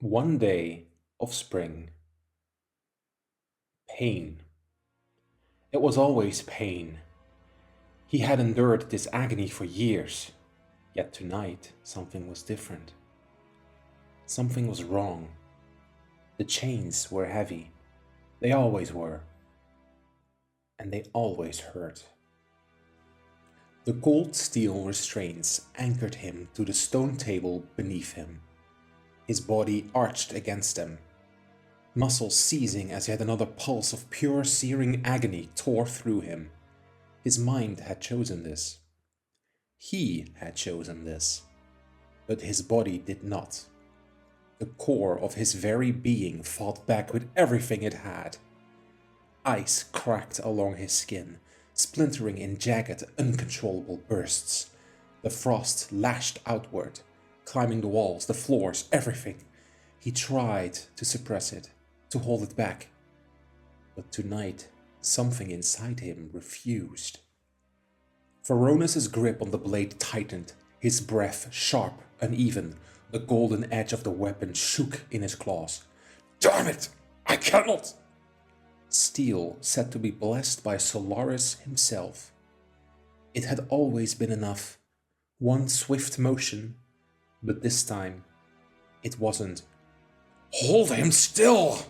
One day of spring. Pain. It was always pain. He had endured this agony for years, yet tonight something was different. Something was wrong. The chains were heavy. They always were. And they always hurt. The cold steel restraints anchored him to the stone table beneath him. His body arched against them, muscles seizing as yet another pulse of pure searing agony tore through him. His mind had chosen this. He had chosen this. But his body did not. The core of his very being fought back with everything it had. Ice cracked along his skin, splintering in jagged, uncontrollable bursts. The frost lashed outward, climbing the walls, the floors, everything. He tried to suppress it, to hold it back. But tonight, something inside him refused. Veronis's grip on the blade tightened, his breath sharp, uneven. The golden edge of the weapon shook in his claws. Damn it! I cannot! Steel said to be blessed by Solaris himself. It had always been enough. One swift motion, but this time it wasn't. Hold him still!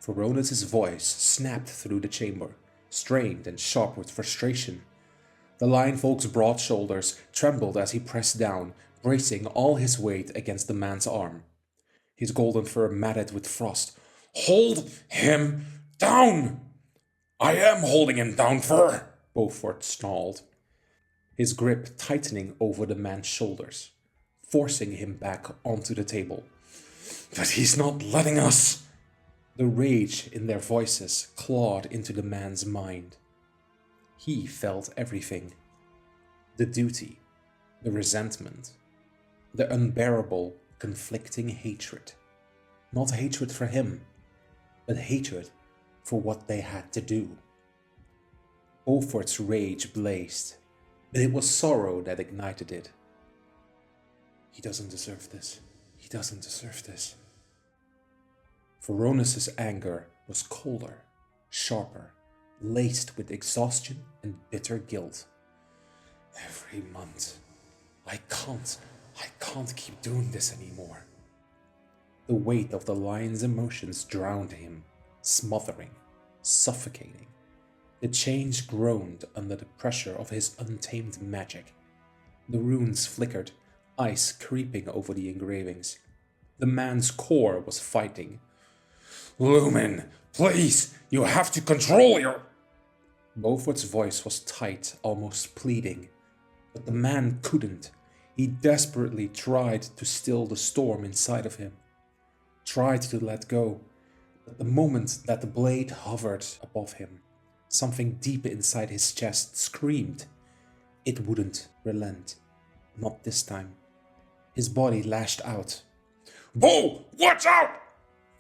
Veronis's voice snapped through the chamber, strained and sharp with frustration. The lion folk's broad shoulders trembled as he pressed down, bracing all his weight against the man's arm. His golden fur matted with frost. Hold him down! I am holding him down, Fur! Beaufort snarled, his grip tightening over the man's shoulders, forcing him back onto the table. But he's not letting us! The rage in their voices clawed into the man's mind. He felt everything. The duty, the resentment, the unbearable, conflicting hatred. Not hatred for him, but hatred for what they had to do. Beaufort's rage blazed, but it was sorrow that ignited it. He doesn't deserve this. He doesn't deserve this. Veronis's anger was colder, sharper, laced with exhaustion and bitter guilt. Every month, I can't keep doing this anymore. The weight of the lion's emotions drowned him, smothering, suffocating. The chains groaned under the pressure of his untamed magic. The runes flickered, ice creeping over the engravings. The man's core was fighting. Lumen, please, you have to control your... Beaufort's voice was tight, almost pleading. But the man couldn't. He desperately tried to still the storm inside of him. Tried to let go. But the moment that the blade hovered above him, something deep inside his chest screamed. It wouldn't relent. Not this time. His body lashed out. Bo, watch out!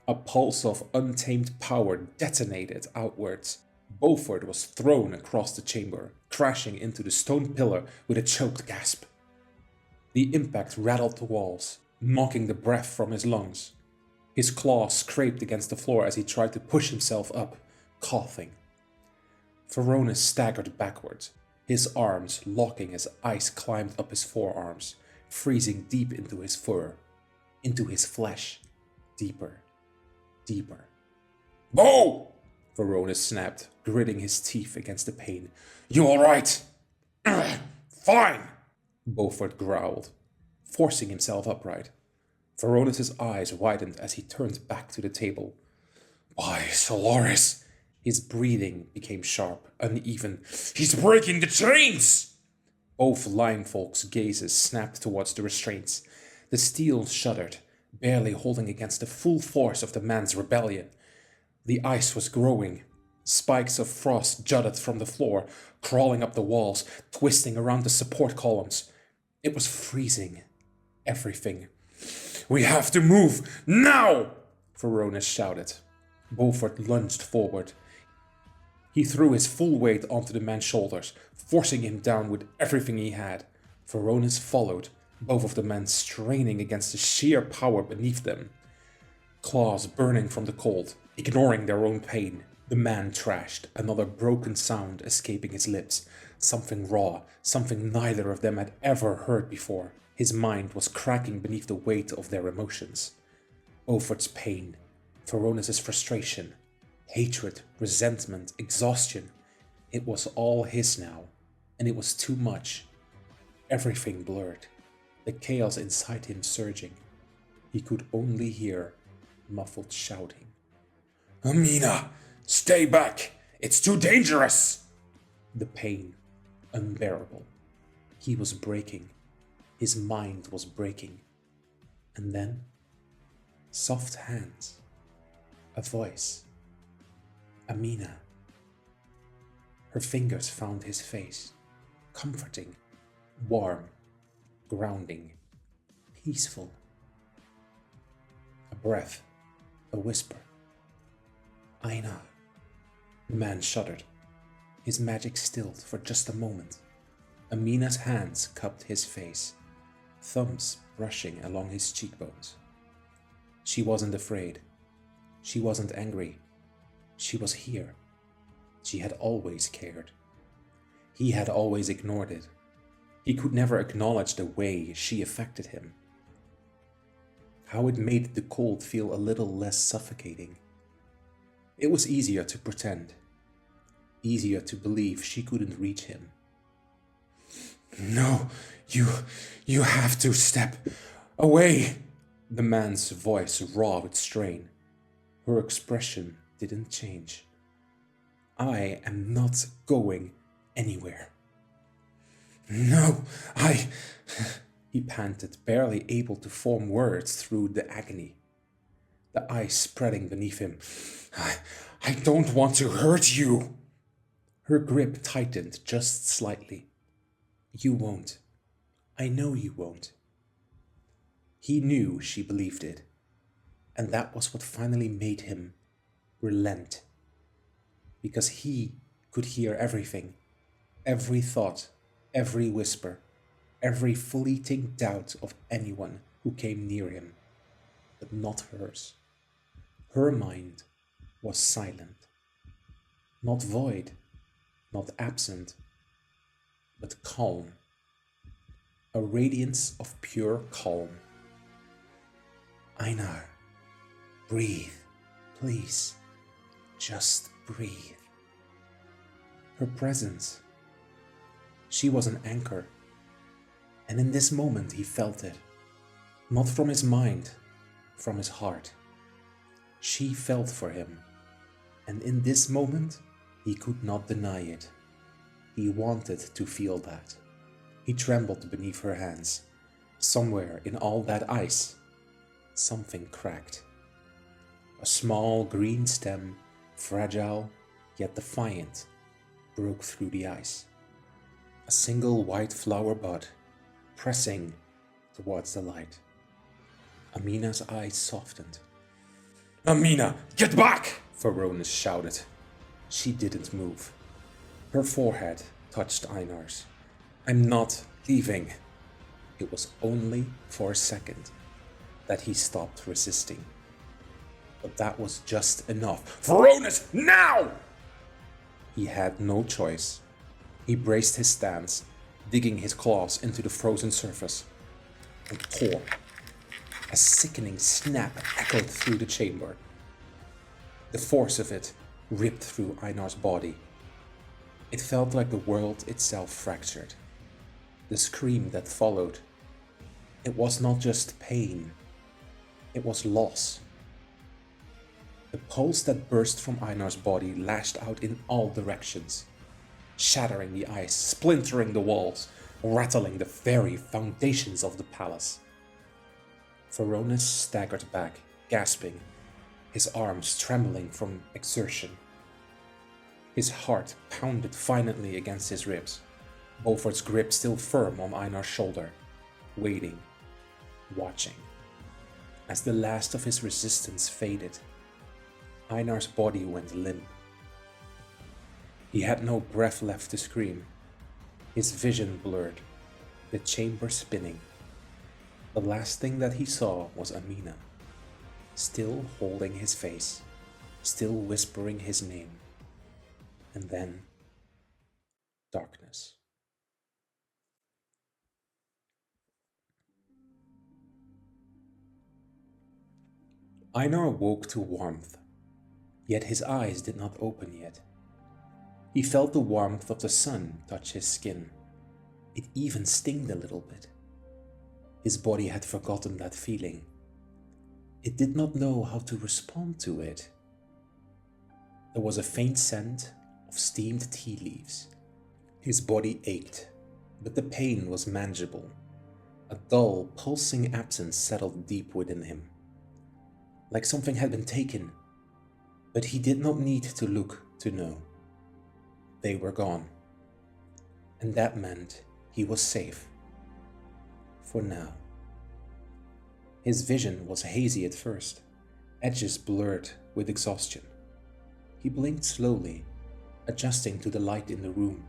A pulse of untamed power detonated outwards. Beaufort was thrown across the chamber, crashing into the stone pillar with a choked gasp. The impact rattled the walls, knocking the breath from his lungs. His claws scraped against the floor as he tried to push himself up, coughing. Veronis staggered backwards, his arms locking as ice climbed up his forearms, freezing deep into his fur, into his flesh, deeper, deeper. Bo! Veronis snapped, gritting his teeth against the pain. You alright? Fine! Beaufort growled, forcing himself upright. Veronis's eyes widened as he turned back to the table. By Solaris! His breathing became sharp, uneven. He's breaking the chains! Both lion folk's gazes snapped towards the restraints. The steel shuddered, barely holding against the full force of the man's rebellion. The ice was growing. Spikes of frost jutted from the floor, crawling up the walls, twisting around the support columns. It was freezing. Everything. We have to move, now! Veronis shouted. Beaufort lunged forward. He threw his full weight onto the man's shoulders, forcing him down with everything he had. Veronis followed, both of the men straining against the sheer power beneath them. Claws burning from the cold, ignoring their own pain, the man trashed, another broken sound escaping his lips. Something raw, something neither of them had ever heard before. His mind was cracking beneath the weight of their emotions. Beaufort's pain, Veronis' frustration, hatred, resentment, exhaustion. It was all his now, and it was too much. Everything blurred, the chaos inside him surging. He could only hear muffled shouting. "Amina, stay back! It's too dangerous!" The pain, unbearable. He was breaking. His mind was breaking. And then, soft hands. A voice. Amina. Her fingers found his face, comforting, warm, grounding, peaceful. A breath, a whisper. Aina. The man shuddered. His magic stilled for just a moment. Amina's hands cupped his face, thumbs brushing along his cheekbones. She wasn't afraid. She wasn't angry. She was here. She had always cared. He had always ignored it. He could never acknowledge the way she affected him. How it made the cold feel a little less suffocating. It was easier to pretend. Easier to believe she couldn't reach him. "No, you have to step away." The man's voice raw with strain. Her expression didn't change. "I am not going anywhere." "No, he panted, barely able to form words through the agony. The ice spreading beneath him. I don't want to hurt you." Her grip tightened just slightly. "You won't. I know you won't." He knew she believed it, and that was what finally made him relent. Because he could hear everything, every thought, every whisper, every fleeting doubt of anyone who came near him, but not hers. Her mind was silent, not void, not absent, but calm. A radiance of pure calm. "Einar, breathe, please, just breathe." Her presence. She was an anchor. And in this moment he felt it. Not from his mind, from his heart. She felt for him. And in this moment, he could not deny it. He wanted to feel that. He trembled beneath her hands. Somewhere in all that ice, something cracked. A small green stem, fragile yet defiant, broke through the ice. A single white flower bud, pressing towards the light. Amina's eyes softened. "Amina, get back!" Veronis shouted. She didn't move. Her forehead touched Einar's. "I'm not leaving." It was only for a second that he stopped resisting. But that was just enough. "Veronis, now!" He had no choice. He braced his stance, digging his claws into the frozen surface, and tore. A sickening snap echoed through the chamber. The force of it ripped through Einar's body. It felt like the world itself fractured. The scream that followed, it was not just pain, it was loss. The pulse that burst from Einar's body lashed out in all directions, shattering the ice, splintering the walls, rattling the very foundations of the palace. Veronis staggered back, gasping, his arms trembling from exertion. His heart pounded violently against his ribs, Beaufort's grip still firm on Einar's shoulder, waiting, watching. As the last of his resistance faded, Einar's body went limp. He had no breath left to scream. His vision blurred, the chamber spinning. The last thing that he saw was Amina. still holding his face, still whispering his name. And then darkness. Einar woke to warmth, yet his eyes did not open yet. He felt the warmth of the sun touch his skin. It even stinged a little bit. His body had forgotten that feeling. It did not know how to respond to it. There was a faint scent of steamed tea leaves. His body ached, but the pain was manageable. A dull, pulsing absence settled deep within him, like something had been taken, but he did not need to look to know. They were gone, and that meant he was safe. For now. His vision was hazy at first, edges blurred with exhaustion. He blinked slowly, adjusting to the light in the room.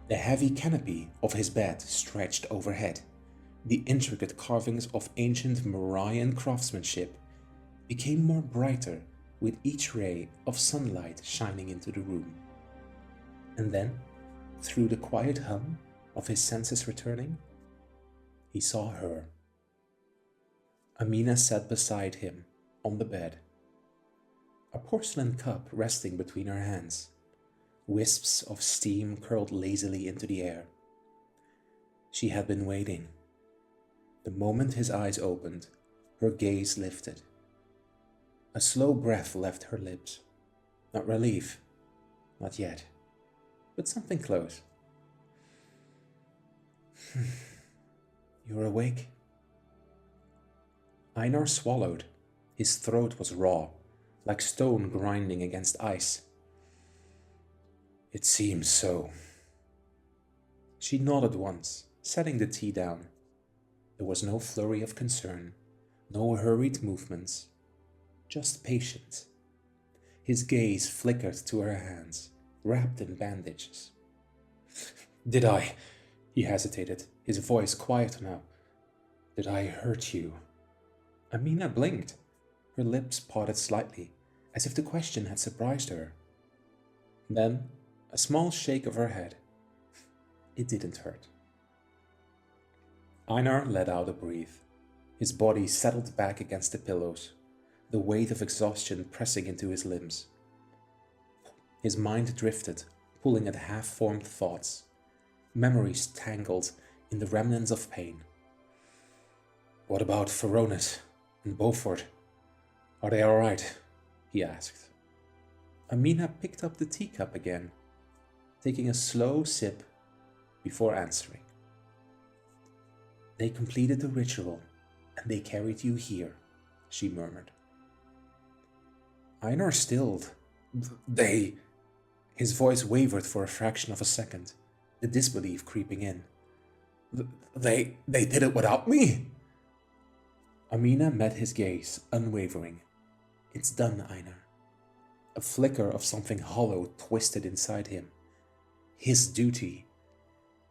The heavy canopy of his bed stretched overhead. The intricate carvings of ancient Mauryan craftsmanship became more brighter with each ray of sunlight shining into the room. And then, through the quiet hum of his senses returning, he saw her. Amina sat beside him on the bed, a porcelain cup resting between her hands. Wisps of steam curled lazily into the air. She had been waiting. The moment his eyes opened, her gaze lifted. A slow breath left her lips. Not relief, not yet, but something close. You're awake? Einar swallowed. His throat was raw, like stone grinding against ice. It seems so. She nodded once, setting the tea down. There was no flurry of concern, no hurried movements, just patience. His gaze flickered to her hands, wrapped in bandages. Did I? He hesitated, his voice quieter now. Did I hurt you? Amina blinked, her lips parted slightly, as if the question had surprised her. Then, a small shake of her head. It didn't hurt. Einar let out a breath. His body settled back against the pillows, the weight of exhaustion pressing into his limbs. His mind drifted, pulling at half-formed thoughts, memories tangled in the remnants of pain. What about Veronis and Beaufort? Are they all right? He asked. Amina picked up the teacup again, taking a slow sip before answering. They completed the ritual, and they carried you here, she murmured. Einar stilled. They... His voice wavered for a fraction of a second, the disbelief creeping in. They did it without me? Amina met his gaze, unwavering. It's done, Einar. A flicker of something hollow twisted inside him. His duty.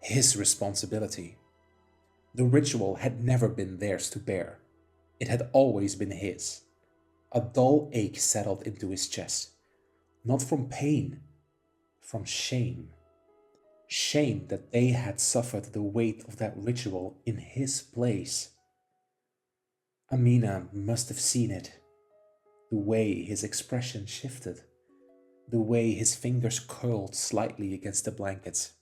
His responsibility. The ritual had never been theirs to bear. It had always been his. A dull ache settled into his chest. Not from pain, from shame. Shame that they had suffered the weight of that ritual in his place. Amina must have seen it. The way his expression shifted. The way his fingers curled slightly against the blankets.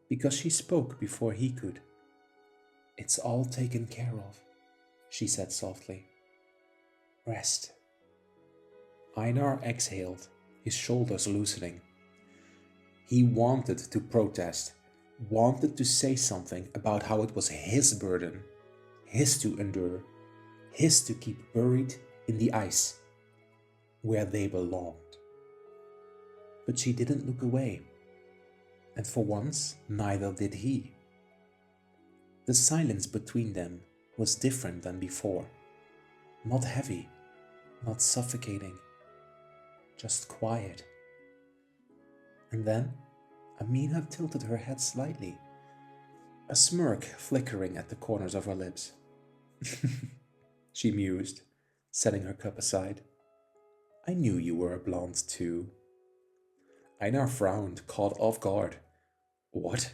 Because she spoke before he could. It's all taken care of, she said softly. Rest. Einar exhaled, his shoulders loosening. He wanted to protest, wanted to say something about how it was his burden, his to endure, his to keep buried in the ice, where they belonged. But she didn't look away, and for once neither did he. The silence between them was different than before. Not heavy, not suffocating, just quiet. And then Amina tilted her head slightly, a smirk flickering at the corners of her lips. She mused, setting her cup aside. I knew you were a blonde too. Einar frowned, caught off guard. What?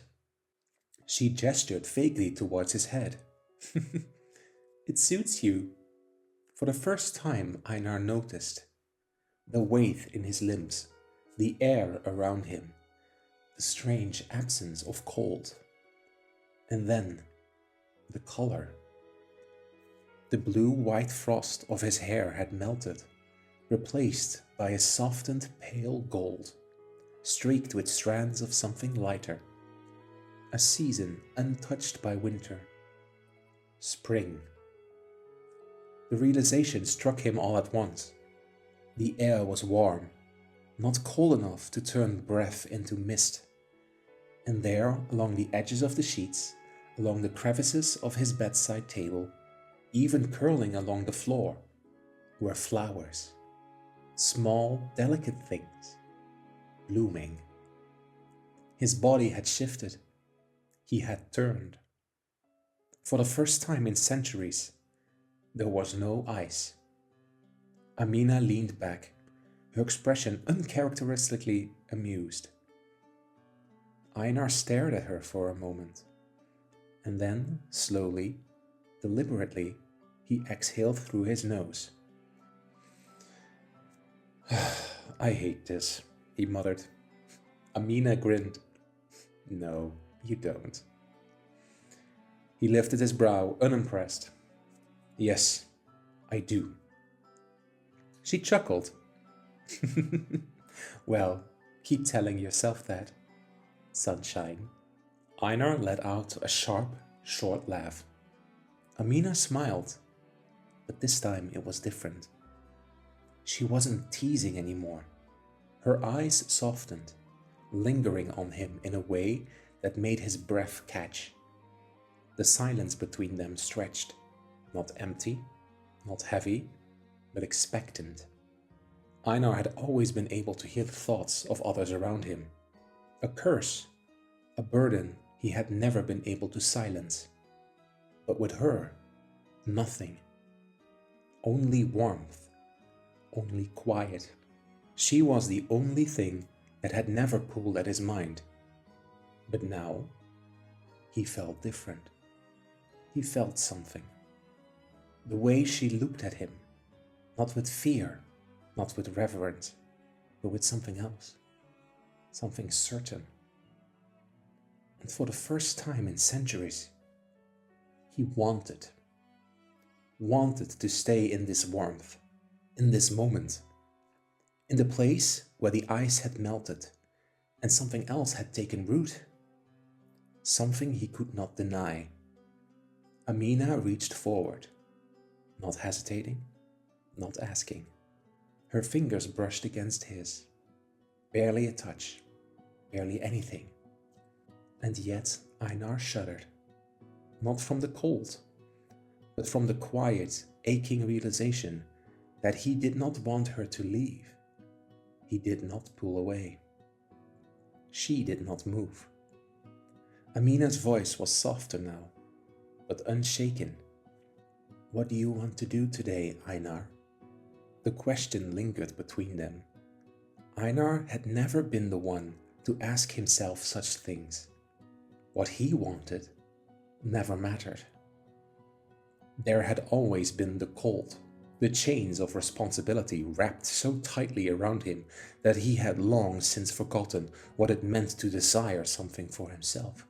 She gestured vaguely towards his head. It suits you. For the first time, Einar noticed the weight in his limbs, the air around him, the strange absence of cold. And then, the color. The blue-white frost of his hair had melted, replaced by a softened pale gold, streaked with strands of something lighter. A season untouched by winter. Spring. The realization struck him all at once. The air was warm, not cold enough to turn breath into mist. And there, along the edges of the sheets, along the crevices of his bedside table, even curling along the floor, were flowers. Small, delicate things, blooming. His body had shifted. He had turned. For the first time in centuries, there was no ice. Amina leaned back, her expression uncharacteristically amused. Einar stared at her for a moment, and then, slowly, deliberately, he exhaled through his nose. I hate this, he muttered. Amina grinned. No, you don't. He lifted his brow, unimpressed. Yes, I do. She chuckled. Well, keep telling yourself that, sunshine. Einar let out a sharp, short laugh. Amina smiled, but this time it was different. She wasn't teasing anymore. Her eyes softened, lingering on him in a way that made his breath catch. The silence between them stretched, not empty, not heavy, but expectant. Einar had always been able to hear the thoughts of others around him. A curse, a burden he had never been able to silence. But with her, nothing. Only warmth, only quiet. She was the only thing that had never pulled at his mind. But now, he felt different. He felt something. The way she looked at him, not with fear, not with reverence, but with something else, something certain. And for the first time in centuries, he wanted to stay in this warmth, in this moment, in the place where the ice had melted and something else had taken root, something he could not deny. Amina reached forward, not hesitating, not asking. Her fingers brushed against his, barely a touch, barely anything. And yet Einar shuddered, not from the cold, but from the quiet, aching realization that he did not want her to leave. He did not pull away. She did not move. Amina's voice was softer now, but unshaken. What do you want to do today, Einar? The question lingered between them. Einar had never been the one to ask himself such things. What he wanted never mattered. There had always been the cold, the chains of responsibility wrapped so tightly around him that he had long since forgotten what it meant to desire something for himself.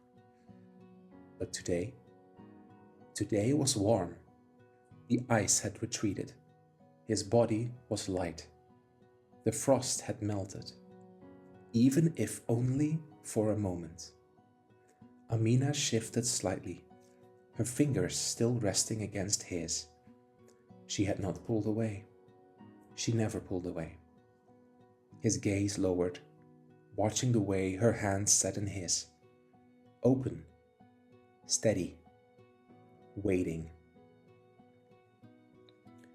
But today was warm. The ice had retreated. His body was light. The frost had melted, even if only for a moment. Amina shifted slightly, her fingers still resting against his. She had not pulled away. She never pulled away. His gaze lowered, watching the way her hands sat in his. Open, steady, waiting.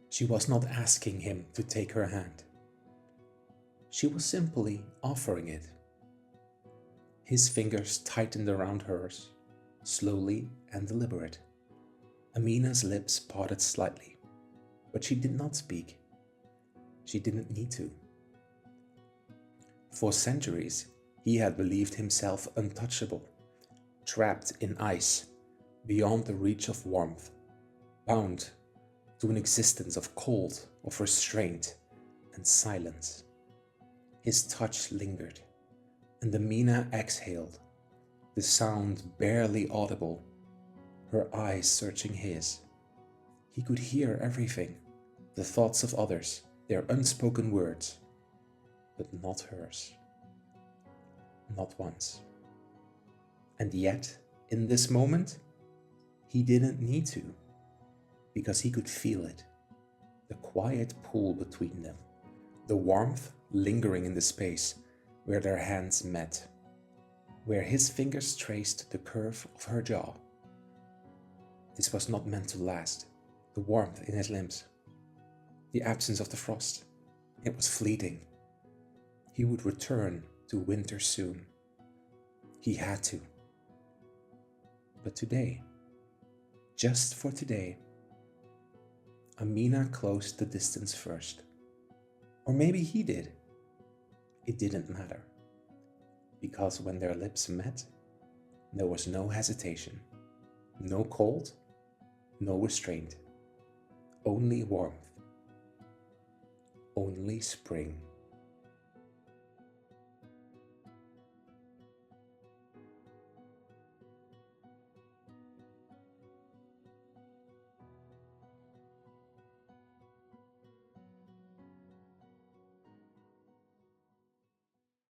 She was not asking him to take her hand. She was simply offering it. His fingers tightened around hers, slowly and deliberate. Amina's lips parted slightly. But she did not speak. She didn't need to. For centuries, he had believed himself untouchable, trapped in ice, beyond the reach of warmth, bound to an existence of cold, of restraint and silence. His touch lingered, and Amina exhaled, the sound barely audible, her eyes searching his. He could hear everything, the thoughts of others, their unspoken words, but not hers. Not once. And yet, in this moment, he didn't need to, because he could feel it, the quiet pull between them, the warmth lingering in the space where their hands met, where his fingers traced the curve of her jaw. This was not meant to last, the warmth in his limbs, the absence of the frost. It was fleeting. He would return to winter soon. He had to. But today, just for today, Amina closed the distance first. Or maybe he did. It didn't matter. Because when their lips met, there was no hesitation, no cold, no restraint, only warmth, only spring.